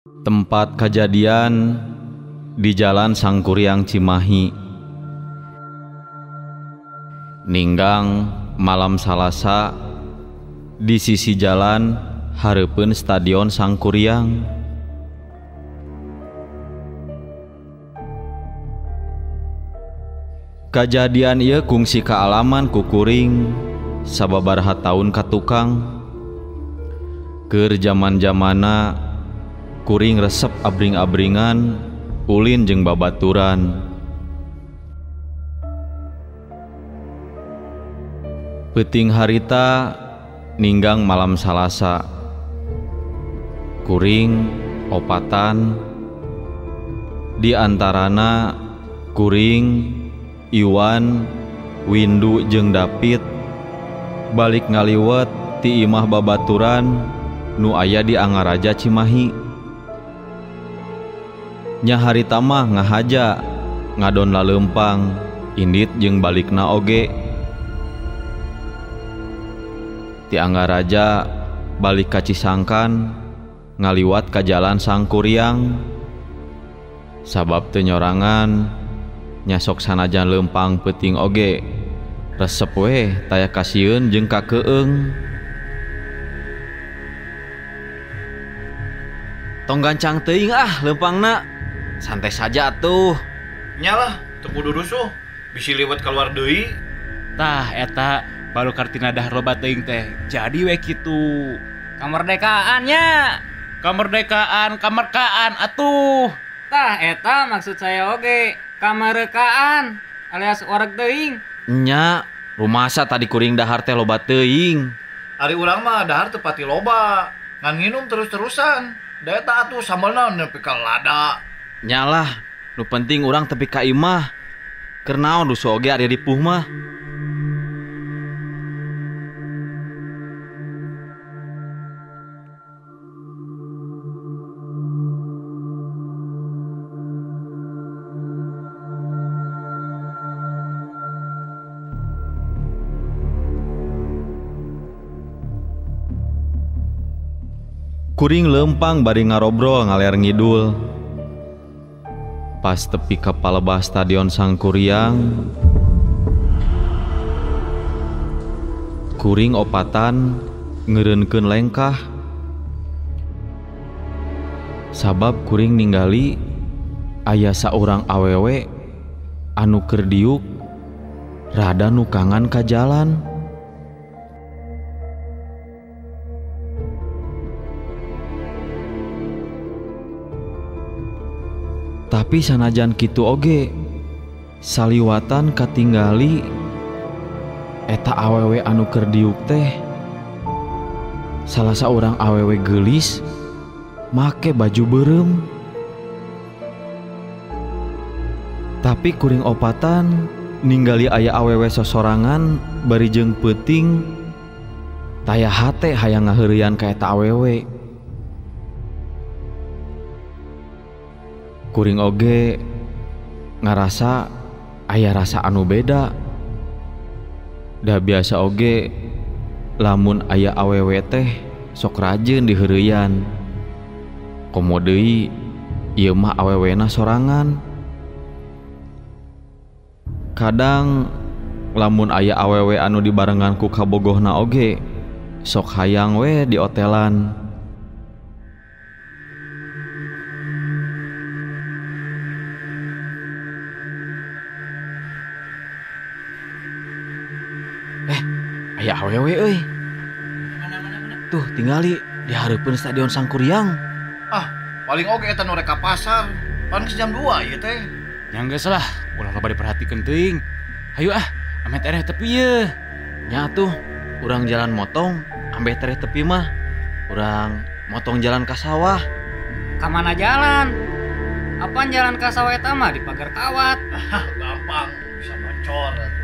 Tempat kejadian di Jalan Sangkuriang Cimahi. Ninggang malam Salasa di sisi jalan hareupeun Stadion Sangkuriang. Kejadian ieu kungsi kaalaman ku kuring sababaraha taun ka tukang. Keur zaman-zamanna kuring resep abring-abringan ulin jeung babaturan. Peuting harita ninggang malam Salasa kuring opatan, di antarana kuring, Iwan, Windu jeung David balik ngaliwet ti imah babaturan nu aya di Angaraja Cimahi. Nya harita mah ngahaja ngadon laleumpang indit jeung balikna oge. Ti Angaraja balik ka Cisangkan ngaliwat ka Jalan Sangkuriang. Sabab teu nyorangan nya sok sanajan leumpang peuting oge resep we taya kasieun jeung kakeueung. Tong gancang teuing leumpangna. Santai saja atuh. Nyalah, teu kudu rusuh. Bisi liwat keluar deui. Tah eta baru kartina dahar loba teuing teh. Jadi we kitu. Kamerdekaannya. Kamerkaan atuh. Tah eta maksud saya oge. Kamerekaan alias oreg teuing. Nya, rumasa tadi kuring dahar teh loba teuing. Ari urang mah dahar teu pati loba. Ngan nginum terus-terusan. Da eta atuh sambelna nepi ka lada. Nyalah, nu penting urang tepi ka imah. Keur naon rusuh oge ari ripuh mah. Kuring leumpang bari ngarobrol ngaler ngidul. Pas tepi ka palebah Stadion Sangkuriang, kuring opatan ngeureunkeun lengkah. Sabab kuring ningali aya saurang awewe anu keur diuk rada nukangan ka jalan. Tapi sanajan kitu oge saliwatan katinggali eta awewe anu keur diuk teh salah saurang awewe geulis make baju beureum. Tapi kuring opatan ningali aya awewe sosorangan bari jeung peuting taya hate hayang ngaheureuyan ka eta awewe. Kuring oge ngarasa aya rasa anu beda. Da biasa oge lamun aya awewe teh sok rajin diheureuyan. Komo deui ieu mah awewena sorangan. Kadang lamun aya awewe anu dibarengan ku kabogohna oge sok hayang we di otelan. Aya awewe euy. Mana. Tuh tingali di hareupeun Stadion Sangkuriang. Paling oge eta nu rek ka pasar. Pan geus jam 2 ieu teh. Nya geus lah, ulah loba diperhatikeun teuing. Hayu ame tereh tepi ye. Nya tuh urang jalan motong ambeh tereh tepi mah. Urang motong jalan ka sawah. Ka mana jalan? Apaan jalan ka sawah eta mah di pagar kawat. Gampang bisa bocor.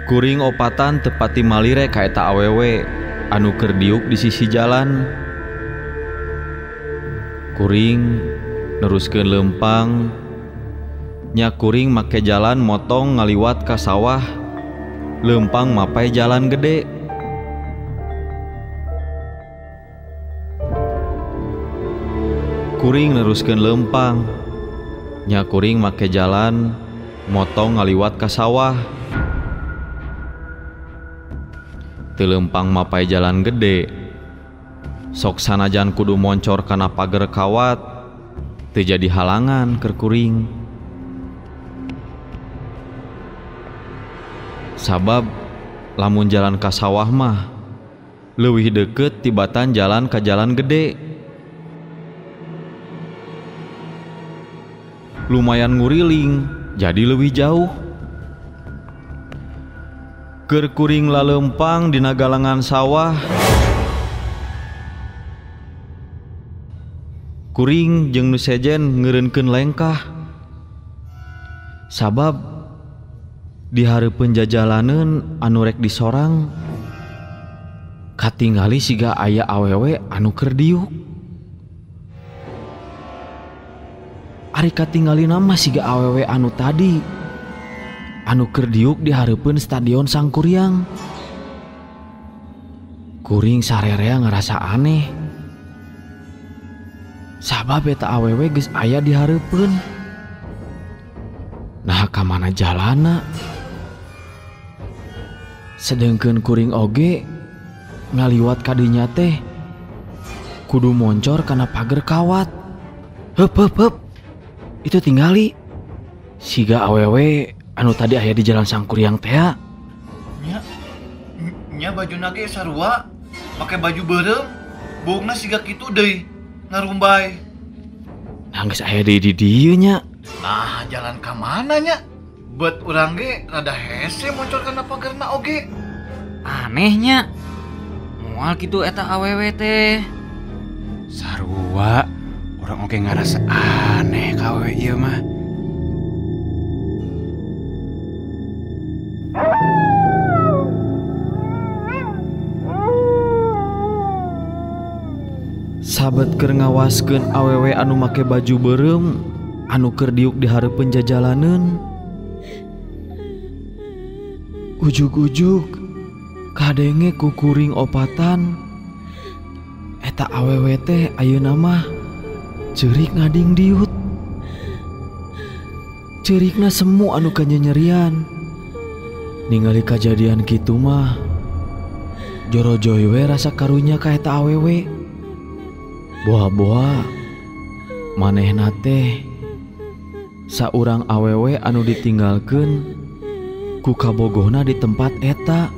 Kuring opatan tepati malire ka eta awewe anu keur diuk di sisi jalan. Kuring neruskeun leumpang nya kuring make jalan motong ngaliwat ka sawah leumpang mapai jalan gede. Kuring neruskeun leumpang nya kuring make jalan motong ngaliwat ka sawah teu leumpang mapai jalan gede. Sok sanajan kudu moncor kana pager kawat teu jadi halangan keur kuring. Sabab lamun jalan ka sawah mah leuwih deukeut tibatan jalan ka jalan gede. Lumayan nguriling jadi leuwih jauh. Keur kuring laleumpang dina galangan sawah, kuring jeung nu sejen ngeureunkeun lengkah. Sabab di hareupeun jajalaneun anu rek disorang katingali siga aya awewe anu keur diuk. Ari katinggalina mah siga awewe anu tadi anu keur diuk di hareupeun stadion Sangkuriang. Kuring sarerea ngerasa aneh. Sabab eta awewe geus aya di hareupeun. Nah ka mana jalana? Sedengkeun kuring oge ngaliwat kadinya teh kudu moncor kana pager kawat. Heup. Itu tinggali siga awewe anu tadi aya di jalan Sangkuriang teh. Nya bajuna ge sarua, make baju beureum, boogna siga kitu deui, ngarumbay. Nah geus aya di dieu nya. Nah, jalan ka mana nya? Bet urang ge rada hese moncor kana pagerna oge. Anehnya moal kitu eta awewe teh. Sarua orang oge ngarasa aneh ka awewe ieu mah. Sahabat keur ngawaskeun awewe anu make baju beureum anu keur diuk di hareupeun jajalaneun. Ujug-ujug kadenge ku kuring opatan eta awewe teh ayeuna mah ceurik ngading diut. Ceurikna semu anu kanyanyerian. Ningali kajadian kitu mah jorojoy we rasa karunya ka eta awewe. Boha-boha manehna teh saurang awewe anu ditinggalkeun ku kabogohna di tempat eta.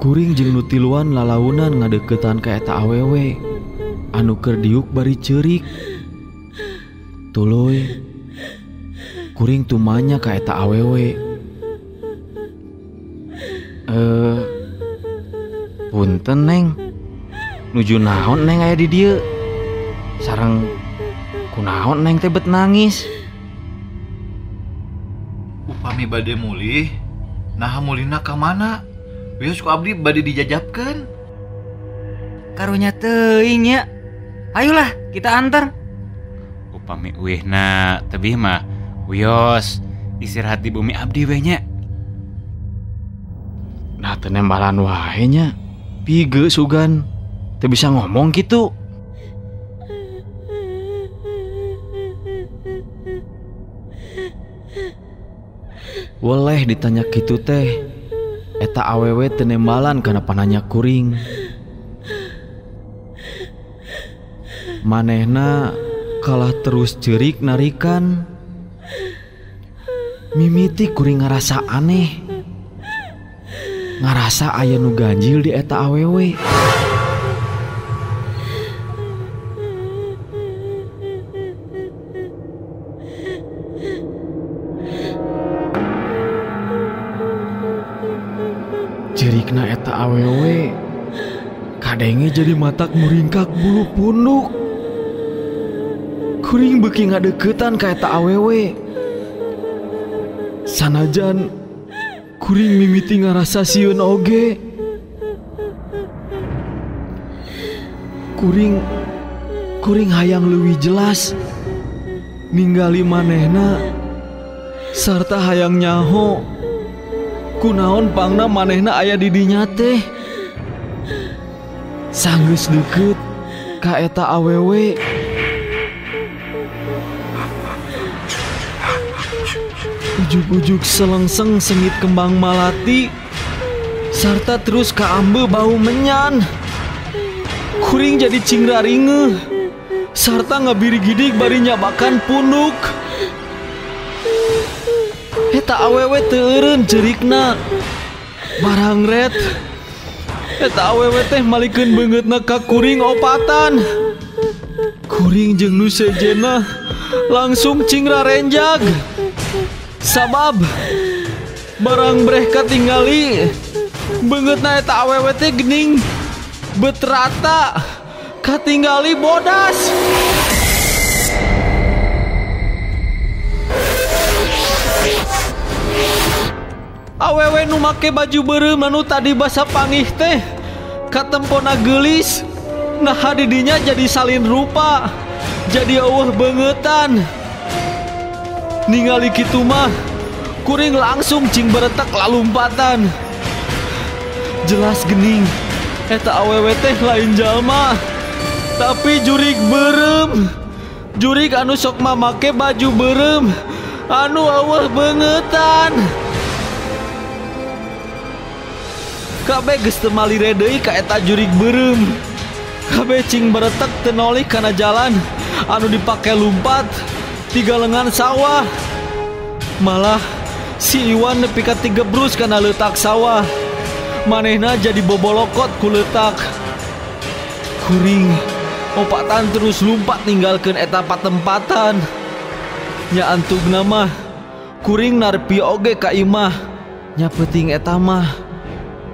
Kuring jeung nu tiluan lalaunan ngadeuketan ka eta awewe anu keur diuk bari ceurik. Tuluy kuring tumanya ka eta awewe. Punten Neng, nuju naon Neng aya di dieu? Sareng kunaon Neng teh bet nangis? Upami bade mulih, nah mulihna ka mana? Wios ku abdi bade dijajabkeun. Karunya teuing nya. Ayolah kita antar. Upami uihna tebih mah wios istirahat di bumi abdi we nya. Nah teu nembalan wae nya. Pige sugan teu bisa ngomong gitu. Weleh ditanya kitu teh eta awewe teu nembalan kana pananya kuring. Manehna kalah terus ceurik narikan. Mimiti kuring ngarasa aneh. Ngarasa aya nu ganjil di eta awewe. Ceurikna eta awewe kadenge jadi matak muringkak bulu punduk. Kuring beuki ngadeuketan ka eta awewe. Sanajan kuring mimiti ngarasa sieun oge. Kuring hayang leuwih jelas ningali manehna sarta hayang nyaho kunaon pangna manehna aya di dinya teh. Sanggeus deukeut ka eta awewe ujug-ujug selengseng sengit kembang malati sarta terus kaambe bau menyan. Kuring jadi cingraringeuh sarta ngabiri-gidik bari nyabakan punduk. Eta awewe teu eureun ceurikna. Barang ret eta awewe teh malikeun beungeutna ka kuring opatan. Kuring jeung nu sejena langsung cingrarenjag. Sabab barang breh katingali beungeutna eta awewe teh geuning betrata katingali bodas. Awewe nu make baju beureum anu tadi basa pangih teh katempona geulis. Nah didinya jadi salin rupa, jadi eueuh beungetan. Ningali kitu mah kuring langsung cing beretek lalumpatan. Jelas geuning eta awewe teh lain jalma tapi jurig beureum. Jurig anu sok mamake baju beureum anu eueuh beungetan. Kabeh geus teu malire deui ka eta jurig beureum. Kabeh cing beretek teu nolih kana jalan anu dipake lumpat tiga lengan sawah. Malah si Iwan nepi ka tigebrus kana leutak sawah. Manehna jadi bobolokot ku leutak. Kuring opatan terus lumpat ninggalkeun eta patempatan. Nya antugna mah kuring narpi oge ka imah. Nya peuting eta mah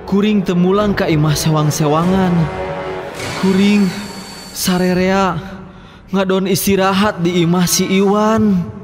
kuring teu mulang ka imah sewang-sewangan. Kuring sarerea ngadon istirahat di imah si Iwan.